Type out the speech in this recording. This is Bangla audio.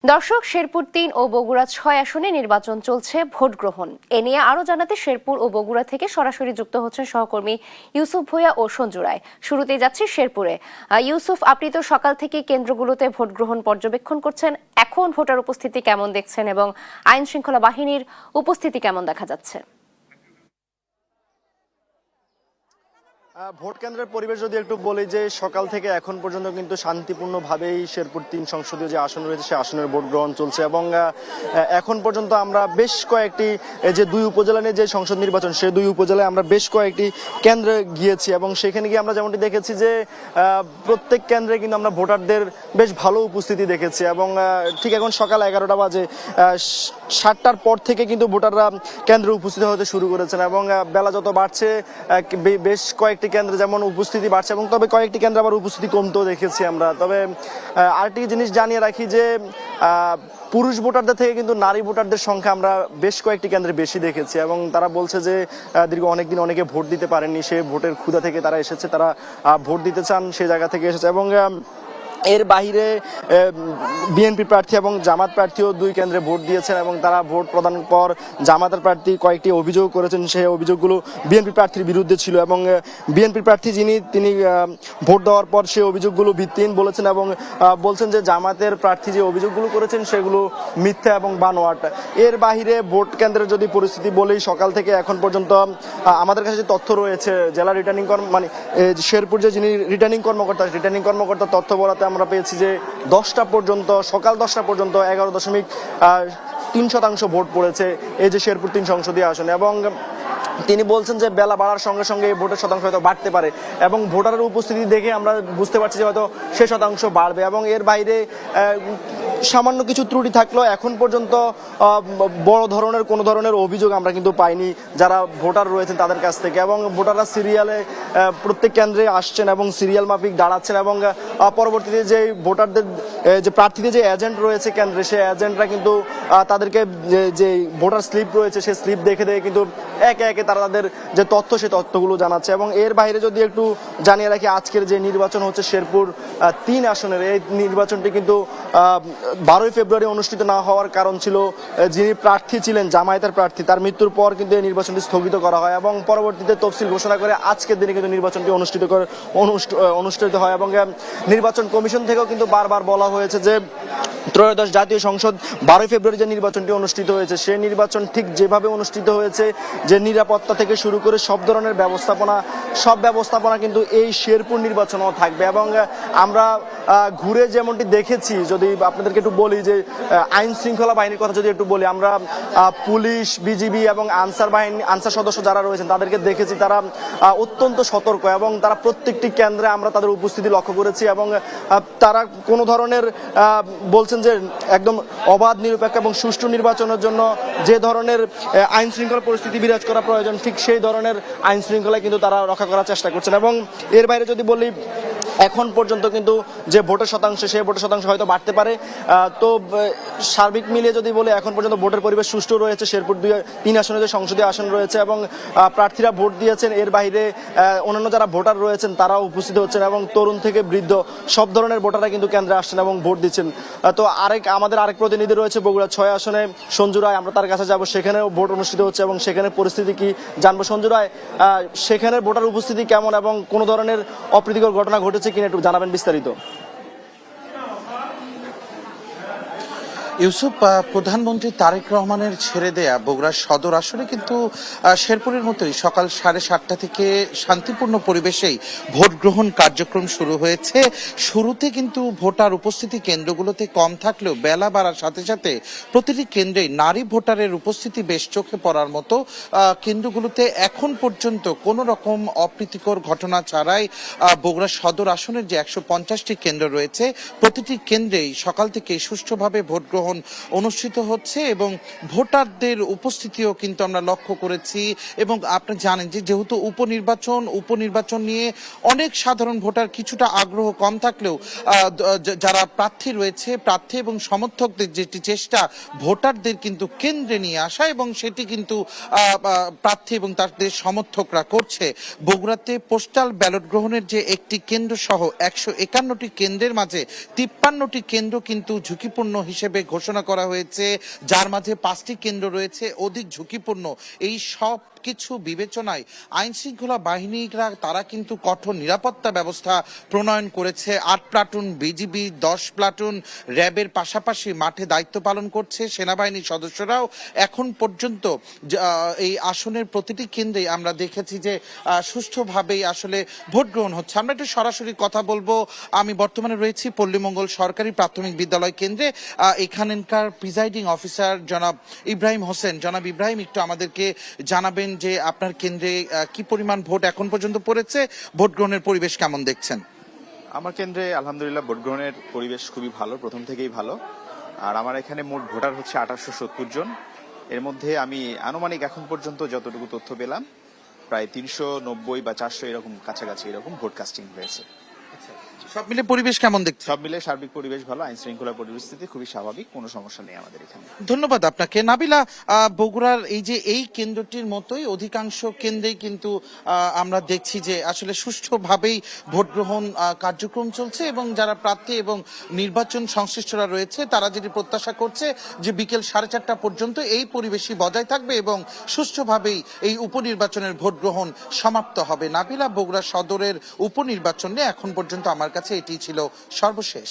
দর্শক, শেরপুর ৩ ও বগুড়া ৬ আসনে নির্বাচন চলছে, ভোট গ্রহণ। এ নিয়ে আরো জানাতে শেরপুর ও বগুড়া থেকে সরাসরি যুক্ত হচ্ছেন সহকর্মী ইউসুফ ভূঁইয়া ও সঞ্জু রায়। শুরুতেই যাচ্ছি শেরপুরে। ইউসুফ, আপনি তো সকাল থেকে কেন্দ্রগুলোতে ভোট গ্রহণ পর্যবেক্ষণ করছেন। এখন ভোটার উপস্থিতি কেমন দেখছেন এবং আইন শৃঙ্খলা বাহিনীর উপস্থিতি কেমন দেখা যাচ্ছে? ভোট কেন্দ্রের পরিবেশ যদি একটু বলি, যে সকাল থেকে এখন পর্যন্ত কিন্তু শান্তিপূর্ণভাবেই শেরপুর ৩ সংসদীয় যে আসন রয়েছে সে আসনের ভোট গ্রহণ চলছে এবং এখন পর্যন্ত আমরা বেশ কয়েকটি যে দুই উপজেলা নিয়ে যে সংসদ নির্বাচন, সেই দুই উপজেলায় আমরা বেশ কয়েকটি কেন্দ্রে গিয়েছি এবং সেখানে গিয়ে আমরা যেমনটি দেখেছি যে প্রত্যেক কেন্দ্রে কিন্তু আমরা ভোটারদের বেশ ভালো উপস্থিতি দেখেছি এবং ঠিক এখন সকাল 11টা বাজে, 7টার পর থেকে কিন্তু ভোটাররা কেন্দ্রে উপস্থিত হতে শুরু করেছেন এবং বেলা যত বাড়ছে বেশ কয়েকটি কেন্দ্রে যেমন উপস্থিতি বাড়ছে এবং তবে কয়েকটি কেন্দ্রে আবার উপস্থিতি কমতেও দেখেছি আমরা। তবে আরেকটি জিনিস জানিয়ে রাখি যে পুরুষ ভোটারদের থেকে কিন্তু নারী ভোটারদের সংখ্যা আমরা বেশ কয়েকটি কেন্দ্রে বেশি দেখেছি এবং তারা বলছে যে দীর্ঘ অনেকদিন অনেকে ভোট দিতে পারেননি, সে ভোটের ক্ষুধা থেকে তারা এসেছে, তারা ভোট দিতে চান, সেই জায়গা থেকে এসেছে। এবং এর বাইরে বিএনপি প্রার্থী এবং জামাত প্রার্থীও দুই কেন্দ্রে ভোট দিয়েছেন এবং তারা ভোট প্রদানের পর জামাতের প্রার্থী কয়েকটি অভিযোগ করেছেন, সেই অভিযোগগুলো বিএনপি প্রার্থীর বিরুদ্ধে ছিল এবং বিএনপি প্রার্থী তিনি ভোট দেওয়ার পর সেই অভিযোগগুলো ভিত্তিহীন বলেছেন এবং বলছেন যে জামাতের প্রার্থী যে অভিযোগগুলো করেছেন সেগুলো মিথ্যা এবং বানোয়াট। এর বাইরে ভোট কেন্দ্রের যদি পরিস্থিতি বলি, সকাল থেকে এখন পর্যন্ত আমাদের কাছে যে তথ্য রয়েছে, জেলা রিটার্নিং মানে শেরপুর যে যিনি রিটার্নিং কর্মকর্তা তথ্য বলাতে আমরা পেয়েছি যে 10টা পর্যন্ত, সকাল 10টা পর্যন্ত 11.3% ভোট পড়েছে এই যে শেরপুর ৩ সংসদীয় আসনে এবং তিনি বলছেন যে বেলা বাড়ার সঙ্গে সঙ্গে এই ভোটের শতাংশ হয়তো বাড়তে পারে এবং ভোটারের উপস্থিতি দেখে আমরা বুঝতে পারছি যে হয়তো সে শতাংশ বাড়বে এবং এর বাইরে সামান্য কিছু ত্রুটি থাকলেও এখন পর্যন্ত বড় ধরনের কোনো ধরনের অভিযোগ আমরা কিন্তু পাইনি যারা ভোটার রয়েছেন তাদের কাছ থেকে এবং ভোটাররা সিরিয়ালে প্রত্যেক কেন্দ্রে আসছেন এবং সিরিয়াল মাফিক দাঁড়াচ্ছেন এবং পরবর্তীতে যে ভোটারদের যে প্রার্থীদের যে এজেন্ট রয়েছে কেন্দ্রে, সেই এজেন্টরা কিন্তু তাদেরকে যে ভোটার স্লিপ রয়েছে সেই স্লিপ দেখে কিন্তু একে একে তারা তাদের যে তথ্য, সেই তথ্যগুলো জানাচ্ছে। এবং এর বাইরে যদি একটু জানিয়ে রাখি, আজকের যে নির্বাচন হচ্ছে শেরপুর ৩ আসনের, এই নির্বাচনটি কিন্তু 12ই ফেব্রুয়ারি অনুষ্ঠিত না হওয়ার কারণ ছিল যিনি প্রার্থী ছিলেন জামায়াতের প্রার্থী, তার মৃত্যুর পর কিন্তু এই নির্বাচনটি স্থগিত করা হয় এবং পরবর্তীতে তফসিল ঘোষণা করে আজকের দিনে কিন্তু নির্বাচনটি অনুষ্ঠিত হয় এবং নির্বাচন কমিশন থেকেও কিন্তু বারবার বলা হয়েছে যে ত্রয়োদশ জাতীয় সংসদ 12ই ফেব্রুয়ারি যে নির্বাচনটি অনুষ্ঠিত হয়েছে সেই নির্বাচন ঠিক যেভাবে অনুষ্ঠিত হয়েছে, যে নিরাপত্তা থেকে শুরু করে সব ধরনের ব্যবস্থাপনা কিন্তু এই শেরপুর নির্বাচনেও থাকবে এবং আমরা ঘুরে যেমনটি দেখেছি, যদি আপনাদেরকে একটু বলি যে আইন শৃঙ্খলা বাহিনীর কথা যদি একটু বলি, আমরা পুলিশ, বিজিবি এবং আনসার সদস্য যারা রয়েছেন তাদেরকে দেখেছি, তারা অত্যন্ত সতর্ক এবং তারা প্রত্যেকটি কেন্দ্রে আমরা তাদের উপস্থিতি লক্ষ্য করেছি এবং তারা কোনো ধরনের বলছেন যে একদম অবাধ, নিরপেক্ষ এবং সুষ্ঠু নির্বাচনের জন্য যে ধরনের আইন শৃঙ্খলা পরিস্থিতি বিরাজ করা প্রয়োজন, ঠিক সেই ধরনের আইন শৃঙ্খলা কিন্তু তারা রক্ষা করার চেষ্টা করছেন। এবং এর বাইরে যদি বলি, এখন পর্যন্ত কিন্তু যে ভোটের শতাংশ, সেই ভোটের শতাংশ হয়তো বাড়তে পারে। তো সার্বিক মিলিয়ে যদি বলি, এখন পর্যন্ত ভোটের পরিবেশ সুষ্ঠু রয়েছে। শেরপুর ৩ আসনে যে সংসদীয় আসন রয়েছে এবং প্রার্থীরা ভোট দিয়েছেন, এর বাইরে অন্যান্য যারা ভোটার রয়েছেন তারাও উপস্থিত হচ্ছেন এবং তরুণ থেকে বৃদ্ধ সব ধরনের ভোটাররা কিন্তু কেন্দ্রে আসছেন এবং ভোট দিচ্ছেন। তো আমাদের আরেক প্রতিনিধি রয়েছে বগুড়া ৬ আসনে, সঞ্জু রায়, আমরা তার কাছে যাব, সেখানেও ভোট অনুষ্ঠিত হচ্ছে এবং সেখানে পরিস্থিতি কি জানবো। সঞ্জু রায়, সেখানে ভোটার উপস্থিতি কেমন এবং কোনো ধরনের অপ্রীতিকর ঘটনা ঘটেছে কিনা একটু জানাবেন বিস্তারিত। ইউসুফ, প্রধানমন্ত্রী তারেক রহমানের ছেড়ে দেয়া বগুড়া সদর আসনে কিন্তু শেরপুরের মতোই সকাল 7:30 থেকে শান্তিপূর্ণ পরিবেশেই ভোট গ্রহণ কার্যক্রম শুরু হয়েছে। শুরুতে কিন্তু ভোটার উপস্থিতি কেন্দ্রগুলোতে কম থাকলেও বেলা বাড়ার সাথে সাথে প্রতিটি কেন্দ্রেই নারী ভোটারের উপস্থিতি বেশ চোখে পড়ার মতো। কেন্দ্রগুলোতে এখন পর্যন্ত কোনো রকম অপ্রীতিকর ঘটনা ছাড়াই বগুড়া সদর আসনের যে 150টি কেন্দ্র রয়েছে, প্রতিটি কেন্দ্রেই সকাল থেকে সুষ্ঠুভাবে ভোট গ্রহণ গ্রহণ অনুষ্ঠিত হচ্ছে এবং ভোটারদের উপস্থিতিও কিন্তু আমরা লক্ষ্য করেছি। এবং আপনি জানেন যে যেহেতু উপনির্বাচন নিয়ে অনেক সাধারণ ভোটার কিছুটা আগ্রহ কম থাকলেও যারা প্রার্থী রয়েছে, প্রার্থী এবং সমর্থকদের যেটি চেষ্টা ভোটারদের কিন্তু কেন্দ্রে নিয়ে আসা, এবং সেটি কিন্তু প্রার্থী এবং তাদের সমর্থকরা করছে। বগুড়াতে পোস্টাল ব্যালট গ্রহণের যে একটি কেন্দ্র সহ 151টি কেন্দ্রের মাঝে 53টি কেন্দ্র কিন্তু ঝুঁকিপূর্ণ হিসেবে ঘোষণা করা হয়েছে, যার মাঝে 5টি কেন্দ্র রয়েছে অধিক ঝুঁকিপূর্ণ। এই সব কিছু বিবেচনায় আইন শৃঙ্খলা বাহিনীরা তারা কিন্তু কঠোর নিরাপত্তা ব্যবস্থা প্রণয়ন করেছে। 8 প্লাটুন বিজিবি, 10 প্লাটুন র্যাবের পাশাপাশি মাঠে দায়িত্ব পালন করছে সেনাবাহিনীর সদস্যরাও। এখন পর্যন্ত এই আসনের প্রতিটি কেন্দ্রে আমরা দেখেছি যে সুষ্ঠুভাবেই আসলে ভোট গ্রহণ হচ্ছে। আমরা একটু সরাসরি কথা বলবো। আমি বর্তমানে রয়েছি পল্লীমঙ্গল সরকারি প্রাথমিক বিদ্যালয় কেন্দ্রে। এখানকার প্রিজাইডিং অফিসার জনাব ইব্রাহিম হোসেন। জনাব ইব্রাহিম, একটু আমাদেরকে জানাবেন যে আপনার কেন্দ্রে কি পরিমাণ ভোট এখন পর্যন্ত পড়েছে, ভোট গ্রহণের পরিবেশ কেমন দেখছেন? আমার কেন্দ্রে আলহামদুলিল্লাহ ভোট গ্রহণের পরিবেশ খুবই ভালো, প্রথম থেকেই ভালো। আর আমার এখানে মোট ভোটার হচ্ছে 1870 জন। এর মধ্যে আমি আনুমানিক এখন পর্যন্ত যতটুকু তথ্য পেলাম প্রায় 390 বা 400 এরকম কাছাকাছি এরকম ভোট কাস্টিং হয়েছে। সব মিলে পরিবেশ কেমন দেখছেন? সব মিলে সার্বিক পরিবেশ ভালো, আইন শৃঙ্খলা পরিস্থিতি খুবই স্বাভাবিক, কোনো সমস্যা নেই আমাদের এখানে। ধন্যবাদ আপনাকে। নাবিলা, বগুড়ার এই কেন্দ্রটির মতোই অধিকাংশ কেন্দ্রেই কিন্তু আমরা দেখছি যে আসলে সুষ্ঠুভাবেই ভোট গ্রহণ কার্যক্রম চলছে, এবং যারা প্রার্থী এবং নির্বাচন সংশ্লিষ্টরা রয়েছে তারা যেটি প্রত্যাশা করছে যে বিকেল 4:30 পর্যন্ত এই পরিবেশই বজায় থাকবে এবং সুষ্ঠুভাবেই এই উপনির্বাচনের ভোট গ্রহণ সমাপ্ত হবে। নাবিলা, বগুড়া সদরের উপনির্বাচনে এখন পর্যন্ত আমার কাছে এটি ছিল সর্বশেষ।